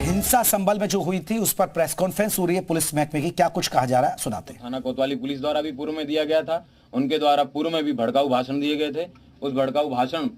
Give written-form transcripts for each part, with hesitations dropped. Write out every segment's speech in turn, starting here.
हिंसा संबल में जो हुई थी उस पर प्रेस कॉन्फ्रेंस हो रही है पुलिस महकमे की, क्या कुछ कहा जा रहा है सुनाते हैं। थाना कोतवाली पुलिस द्वारा भी पूर्व में दिया गया था, उनके द्वारा पूर्व में भी भड़काऊ भाषण दिए गए थे। उस भड़काऊ भाषण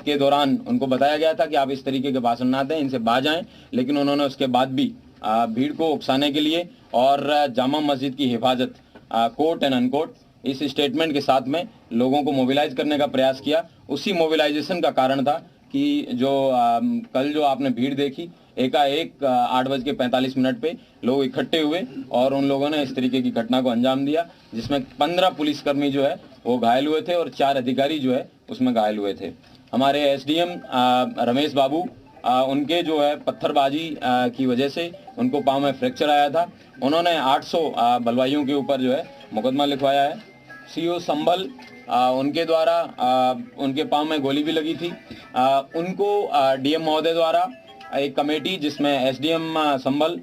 के दौरान उनको बताया गया था कि आप इस तरीके के भाषण ना दें, इनसे बाज आएं, लेकिन उन्होंने उसके बाद भी भीड़ को उकसाने के लिए और जामा मस्जिद की हिफाजत कोर्ट एंड अनकोर्ट इस स्टेटमेंट के साथ में लोगों को मोबिलाइज करने का प्रयास किया। उसी मोबिलाइजेशन का कारण था कि जो कल जो आपने भीड़ देखी, एकाएक 8:45 पे लोग इकट्ठे हुए और उन लोगों ने इस तरीके की घटना को अंजाम दिया, जिसमें 15 पुलिसकर्मी जो है वो घायल हुए थे और 4 अधिकारी जो है उसमें घायल हुए थे। हमारे एसडीएम रमेश बाबू, उनके जो है पत्थरबाजी की वजह से उनको पाँव में फ्रैक्चर आया था। उन्होंने 800 बलवाइयों के ऊपर जो है मुकदमा लिखवाया है। सीओ संभल, उनके द्वारा उनके पाँव में गोली भी लगी थी। उनको डीएम महोदय द्वारा एक कमेटी, जिसमें एसडीएम संभल,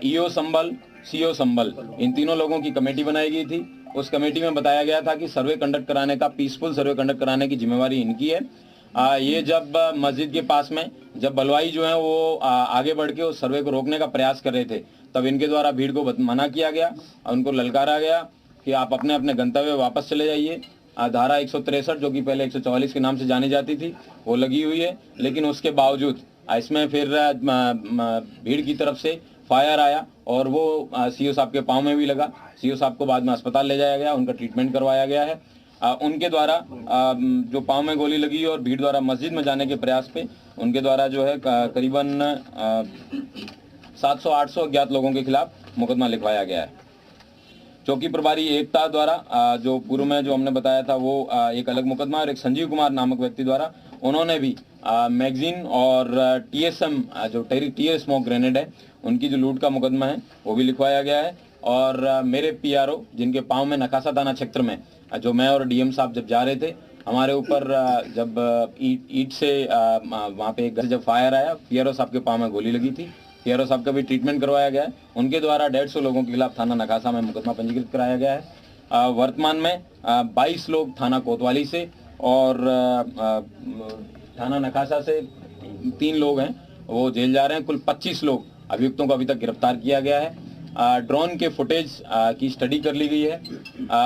ईओ संभल, सीओ संभल, इन तीनों लोगों की कमेटी बनाई गई थी। उस कमेटी में बताया गया था कि सर्वे कंडक्ट कराने का, पीसफुल सर्वे कंडक्ट कराने की जिम्मेवारी इनकी है। ये जब मस्जिद के पास में जब बलवाई जो है वो आगे बढ़ के उस सर्वे को रोकने का प्रयास कर रहे थे, तब इनके द्वारा भीड़ को मना किया गया, उनको ललकारा गया कि आप अपने अपने गंतव्य वापस चले जाइए। धारा 163 जो कि पहले 144 के नाम से जानी जाती थी वो लगी हुई है, लेकिन उसके बावजूद इसमें फिर भीड़ की तरफ से फायर आया और वो सीओ साहब के पाँव में भी लगा। सीओ साहब को बाद में अस्पताल ले जाया गया, उनका ट्रीटमेंट करवाया गया है। उनके द्वारा जो पाँव में गोली लगी और भीड़ द्वारा मस्जिद में जाने के प्रयास पे उनके द्वारा जो है करीबन 700-800 अज्ञात लोगों के खिलाफ मुकदमा लिखवाया गया है। चौकी प्रभारी एकता द्वारा जो पूर्व में जो हमने बताया था वो एक अलग मुकदमा, और एक संजीव कुमार नामक व्यक्ति द्वारा उन्होंने भी मैगजीन और टीएसएम जो टीयर स्मोक ग्रेनेड है उनकी जो लूट का मुकदमा है वो भी लिखवाया गया है। और मेरे पीआरओ, जिनके पाँव में नकासा थाना क्षेत्र में जो मैं और डीएम साहब जब जा रहे थे, हमारे ऊपर जब ईट से वहाँ पे एक घर जब फायर आया, पीआरओ साहब के पाँव में गोली लगी थी। पीआरओ साहब का भी ट्रीटमेंट करवाया गया है। उनके द्वारा 150 लोगों के खिलाफ थाना नकासा में मुकदमा पंजीकृत कराया गया है। वर्तमान में 22 लोग थाना कोतवाली से और थाना नकासा से 3 लोग हैं वो जेल जा रहे हैं। कुल 25 लोग अभियुक्तों को अभी तक गिरफ्तार किया गया है। ड्रोन के फुटेज की स्टडी कर ली गई है।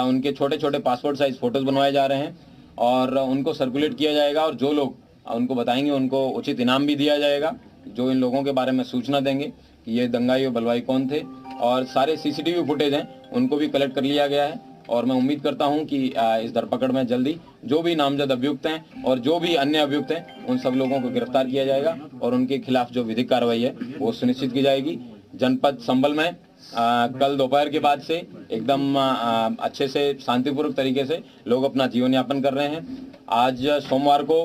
उनके छोटे छोटे पासपोर्ट साइज फोटोज बनवाए जा रहे हैं और उनको सर्कुलेट किया जाएगा, और जो लोग उनको बताएंगे उनको उचित इनाम भी दिया जाएगा, जो इन लोगों के बारे में सूचना देंगे कि ये दंगाई और बलवाई कौन थे। और सारे सीसीटीवी फुटेज हैं उनको भी कलेक्ट कर लिया गया है, और मैं उम्मीद करता हूं कि इस धरपकड़ में जल्दी जो भी नामजद अभियुक्त हैं और जो भी अन्य अभियुक्त हैं उन सब लोगों को गिरफ्तार किया जाएगा और उनके खिलाफ जो विधिक कार्रवाई है वो सुनिश्चित की जाएगी। जनपद संभल में कल दोपहर के बाद से एकदम अच्छे से शांतिपूर्वक तरीके से लोग अपना जीवन यापन कर रहे हैं। आज सोमवार को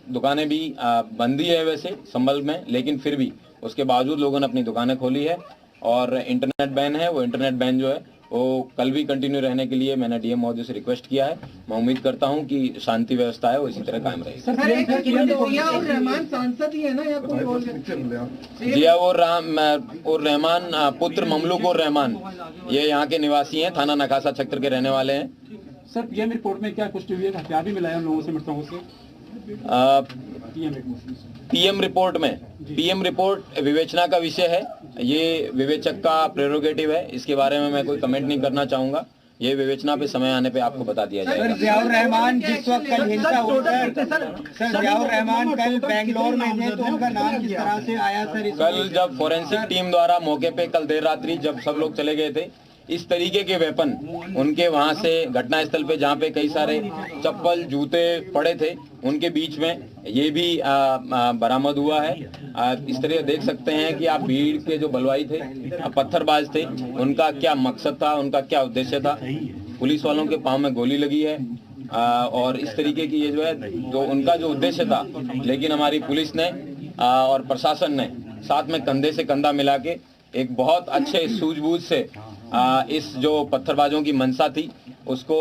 दुकानें भी बंद ही है वैसे संभल में, लेकिन फिर भी उसके बावजूद लोगों ने अपनी दुकानें खोली है। और इंटरनेट बैन है, वो इंटरनेट बैन जो है वो कल भी कंटिन्यू रहने के लिए मैंने डीएम महोदय से रिक्वेस्ट किया है। मैं उम्मीद करता हूं कि शांति व्यवस्था है वो इसी तरह कायम रहेगी। जियाउर रहमान सांसद ही है ना या कोई और? जियाउर रहमान पुत्र ममलूक उर रहमान, ये यहाँ के निवासी हैं, थाना नकासा क्षेत्र के रहने वाले हैं। सर पीएम रिपोर्ट में क्या पुष्टि हुई है? हथियार भी मिला है लोगों से, मृतकों से? पीएम रिपोर्ट विवेचना का विषय है, ये विवेचक का प्रेरोगेटिव है, इसके बारे में मैं कोई कमेंट नहीं करना चाहूंगा। ये विवेचना पे समय आने पे आपको बता दिया जाएगा। जियाउर रहमान जिस वक्त कल हिंसा होकर सर जियाउर रहमान कल बेंगलोर में थे, तो उनका नाम किस तरह से आया सर? कल जब फोरेंसिक टीम द्वारा मौके पे कल देर रात्रि जब सब लोग चले गए थे, इस तरीके के वेपन उनके वहां से घटनास्थल पे जहाँ पे कई सारे चप्पल जूते पड़े थे उनके बीच में ये भी बरामद हुआ है। इस तरह देख सकते हैं कि आप भीड़ के जो बलवाई थे, पत्थरबाज थे, उनका क्या मकसद था, उनका क्या उद्देश्य था। पुलिस वालों के पाँव में गोली लगी है और इस तरीके की ये जो है जो उनका जो उद्देश्य था, लेकिन हमारी पुलिस ने और प्रशासन ने साथ में कंधे से कंधा मिला के एक बहुत अच्छे सूझबूझ से इस जो पत्थरबाजों की मंशा थी उसको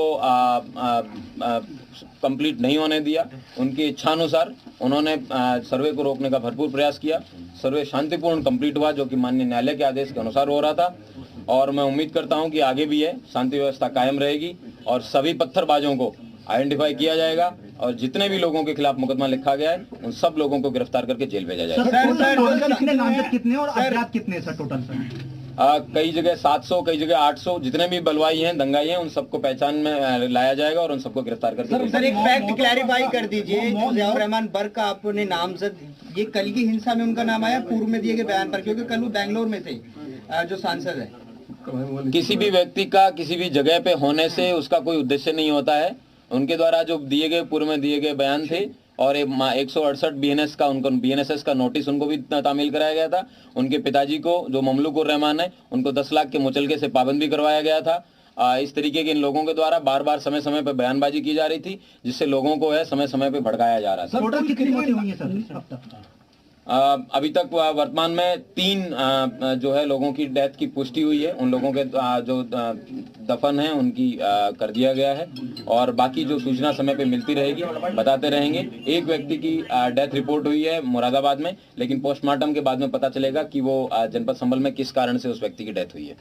कंप्लीट नहीं होने दिया। उनकी इच्छानुसार उन्होंने सर्वे को रोकने का भरपूर प्रयास किया। सर्वे शांतिपूर्ण कंप्लीट हुआ, जो कि माननीय न्यायालय के आदेश के अनुसार हो रहा था, और मैं उम्मीद करता हूं कि आगे भी है शांति व्यवस्था कायम रहेगी और सभी पत्थरबाजों को आइडेंटिफाई किया जाएगा और जितने भी लोगों के खिलाफ मुकदमा लिखा गया है उन सब लोगों को गिरफ्तार करके जेल भेजा जाएगा। कितने नामजद कितने और अपराध कितने सर टोटल सर? कई जगह 700, कई जगह 800, जितने भी बलवाई हैं, दंगाई हैं, उन सबको पहचान में लाया जाएगा और उन सबको गिरफ्तार करके सर एक फैक्ट क्लैरिफाई कर दीजिए, ज़ियाउर रहमान बर्क का आपने नामजद, ये कल की हिंसा में उनका नाम आया पूर्व में दिए गए बयान पर, क्योंकि कल वो बैंगलोर में थे जो सांसद है। किसी भी व्यक्ति का किसी भी जगह पे होने से उसका कोई उद्देश्य नहीं होता है। उनके द्वारा जो दिए गए पूर्व में दिए गए बयान थे और 168 बीएनएस का उनको बीएनएसएस का नोटिस उनको भी तामील कराया गया था। उनके पिताजी को जो ममलूक उर रहमान है उनको 10 लाख के मुचलके से पाबंद भी करवाया गया था। इस तरीके के इन लोगों के द्वारा बार बार समय समय पर बयानबाजी की जा रही थी, जिससे लोगों को है समय समय पर भड़काया जा रहा था। टोटल कितनी मौतें हुई हैं सर अब तक? अभी तक वर्तमान में 3 जो है लोगों की डेथ की पुष्टि हुई है। उन लोगों के जो दफन है उनकी कर दिया गया है और बाकी जो सूचना समय पे मिलती रहेगी बताते रहेंगे। एक व्यक्ति की डेथ रिपोर्ट हुई है मुरादाबाद में, लेकिन पोस्टमार्टम के बाद में पता चलेगा कि वो जनपद संभल में किस कारण से उस व्यक्ति की डेथ हुई है।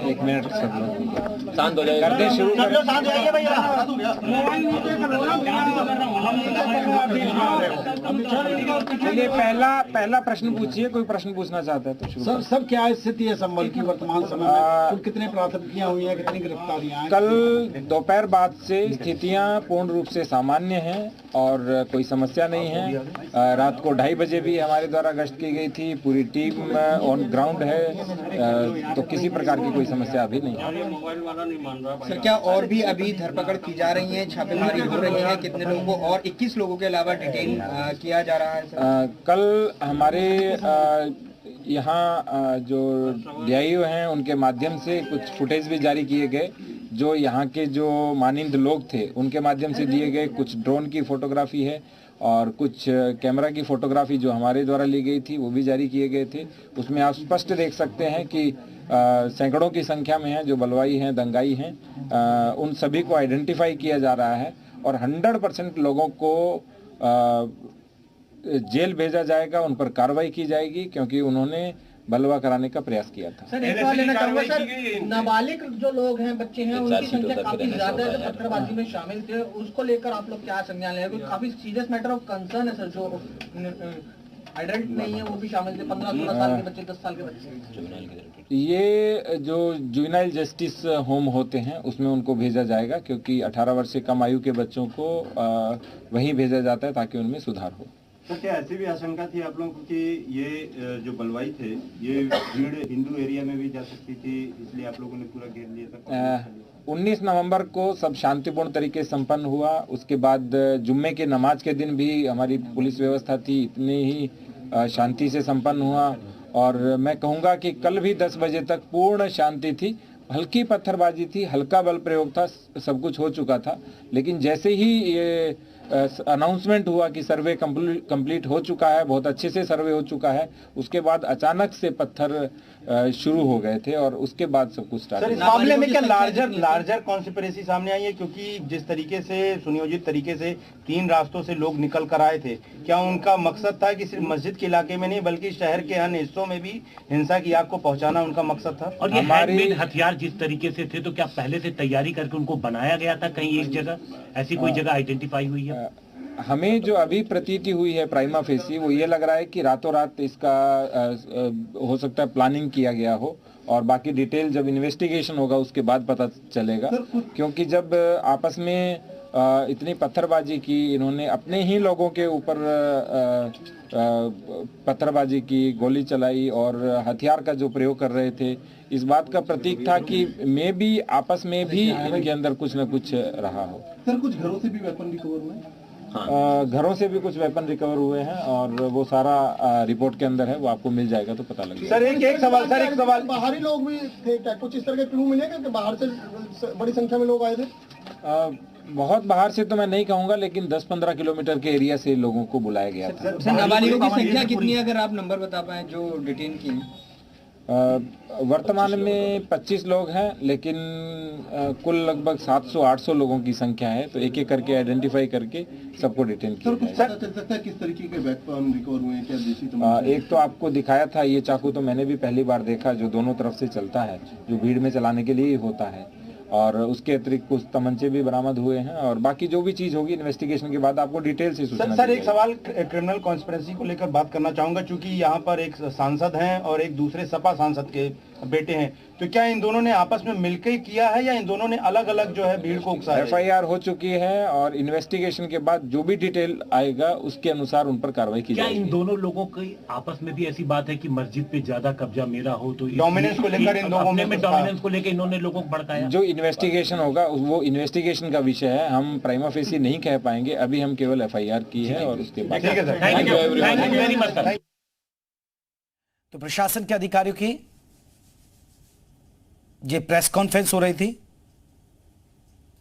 एक मिनट शांत हो जाएगा, करते शुरू चलिए पहला प्रश्न पूछिए, कोई प्रश्न पूछना चाहता है तो शुरू। सर सब क्या स्थिति है संभल की वर्तमान समय में? कुल कितने प्राथमिकियां हुई हैं, कितनी गिरफ्तारियां हैं? कल दोपहर बाद से स्थितियां पूर्ण रूप से सामान्य हैं और कोई समस्या नहीं है। रात को 2:30 बजे भी हमारे द्वारा गश्त की गई थी, पूरी टीम ऑन ग्राउंड है, तो किसी प्रकार की कोई समस्या अभी नहीं है। सर क्या और भी अभी धरपकड़ की जा रही है, छापेमारी हो रही है, कितने लोगों को और 21 लोगों के अलावा डिटेन किया जा रहा है सर? कल हमारे यहाँ जो डीआईओ हैं उनके माध्यम से कुछ फुटेज भी जारी किए गए, जो यहाँ के जो मानिंद लोग थे उनके माध्यम से दिए गए। कुछ ड्रोन की फोटोग्राफी है और कुछ कैमरा की फोटोग्राफी जो हमारे द्वारा ली गई थी वो भी जारी किए गए थे। उसमें आप स्पष्ट देख सकते हैं कि सैकड़ों की संख्या में हैं जो बलवाई हैं, दंगाई हैं। उन सभी को आइडेंटिफाई किया जा रहा है और 100% लोगों को जेल भेजा जाएगा, उन पर कार्रवाई की जाएगी क्योंकि उन्होंने बलवा कराने का प्रयास किया था। सर एक सवाल लेना चाहूंगा सर, नाबालिग जो लोग हैं, बच्चे हैं, उनकी संख्या काफी ज्यादा है जो पत्थरबाजी में शामिल थे, उसको लेकर आप लोग क्या संज्ञान ले रहे हैं? काफी सीरियस मैटर ऑफ कंसर्न है सर, जो एडल्ट नहीं है वो भी शामिल थे, 15-16 साल के बच्चे, 10 साल के बच्चे। ये जो जुवेनाइल जस्टिस होम होते हैं उसमें उनको भेजा जाएगा क्योंकि 18 वर्ष से कम आयु के बच्चों को वहीं भेजा जाता है ताकि उनमें सुधार हो। तो क्या ऐसी भी आशंका थी आप लोगों को कि ये जो बलवाई थे ये भीड़ हिंदू एरिया में भी जा सकती थी, इसलिए आप लोगों ने पूरा घेर लिया था? 19 नवंबर को सब शांतिपूर्ण तरीके से संपन्न हुआ। उसके बाद जुम्मे के नमाज के दिन भी हमारी पुलिस व्यवस्था थी, इतनी ही शांति से संपन्न हुआ। और मैं कहूँगा कि कल भी 10 बजे तक पूर्ण शांति थी। हल्की पत्थरबाजी थी, हल्का बल प्रयोग था, सब कुछ हो चुका था। लेकिन जैसे ही ये अनाउंसमेंट हुआ कि सर्वे कंप्लीट हो चुका है, बहुत अच्छे से सर्वे हो चुका है, उसके बाद अचानक से पत्थर शुरू हो गए थे और उसके बाद सब कुछ स्टार्ट। सर इस मामले में क्या लार्जर कॉन्स्पिरेसी सामने आई है? क्योंकि जिस तरीके से सुनियोजित तरीके से 3 रास्तों से लोग निकल कर आए थे, क्या उनका मकसद था कि सिर्फ मस्जिद के इलाके में नहीं बल्कि शहर के अन्य हिस्सों में भी हिंसा की आग को पहुंचाना उनका मकसद था? और ये हैंडमेड हथियार जिस तरीके से थे, तो क्या पहले से तैयारी करके उनको बनाया गया था कहीं एक जगह? ऐसी कोई जगह आइडेंटिफाई हुई है? हमें जो अभी प्रतीति हुई है प्राइमा फेसी, वो ये लग रहा है कि रातों रात इसका हो सकता है प्लानिंग किया गया हो और बाकी डिटेल जब इन्वेस्टिगेशन होगा उसके बाद पता चलेगा। क्योंकि जब आपस में इतनी पत्थरबाजी की, इन्होंने अपने ही लोगों के ऊपर पत्थरबाजी की, गोली चलाई और हथियार का जो प्रयोग कर रहे थे, इस बात का प्रतीक था कि मे भी आपस में भी इनके अंदर कुछ न कुछ रहा हो। सर कुछ घरों से भी वेपन रिकवर हुए? घरों से भी कुछ वेपन रिकवर हुए हैं और वो सारा रिपोर्ट के अंदर है, वो आपको मिल जाएगा तो पता लगेगा। सर एक सवाल, बाहरी लोग भी थे क्या? कुछ इस तरह के क्लू मिलेगा कि बाहर से बड़ी संख्या में लोग आए थे? बहुत बाहर से तो मैं नहीं कहूंगा, लेकिन 10-15 किलोमीटर के एरिया से लोगों को बुलाया गया था। नाबालिगों की संख्या कितनी है, अगर आप नंबर बता पाए जो डिटेन किए? वर्तमान में 25 लोग हैं, लेकिन कुल लगभग 700-800 लोगों की संख्या है, तो एक एक करके आइडेंटिफाई करके सबको डिटेन किया कुछ जाएगा। पता चल सकता है किस तरीके के वेपन रिकवर हुए हैं, क्या देसी एक तो आपको दिखाया था, ये चाकू तो मैंने भी पहली बार देखा, जो दोनों तरफ से चलता है, जो भीड़ में चलाने के लिए ही होता है। और उसके अतिरिक्त कुछ तमंचे भी बरामद हुए हैं, और बाकी जो भी चीज होगी इन्वेस्टिगेशन के बाद आपको डिटेल से सूचना सर दी एक सवाल क्रिमिनल कॉन्स्पिरेसी को लेकर बात करना चाहूंगा, क्योंकि यहाँ पर एक सांसद हैं और एक दूसरे सपा सांसद के बेटे हैं, तो क्या इन दोनों ने आपस में मिलकर किया है या इन दोनों ने अलग अलग जो है भीड़ को उकसाया है? FIR हो चुकी है, और इन्वेस्टिगेशन के बाद जो भी डिटेल आएगा उसके अनुसार उन पर कार्रवाई की क्या जाएगी। इन दोनों लोगों की आपस में भी ऐसी बात है कि मस्जिद पे ज्यादा कब्जा मेरा हो, तो डोमिनेंस को लेकर इन दोनों अपने में में कुछ डोमिनेंस को लेकर इन्होंने लोगों को भड़काया? जो इन्वेस्टिगेशन होगा वो इन्वेस्टिगेशन का विषय है, हम प्राइमा फेसी नहीं कह पाएंगे, अभी हम केवल FIR की है और उसके बाद ठीक है sir, thank you very much sir. तो प्रशासन के अधिकारियों की ये प्रेस कॉन्फ्रेंस हो रही थी।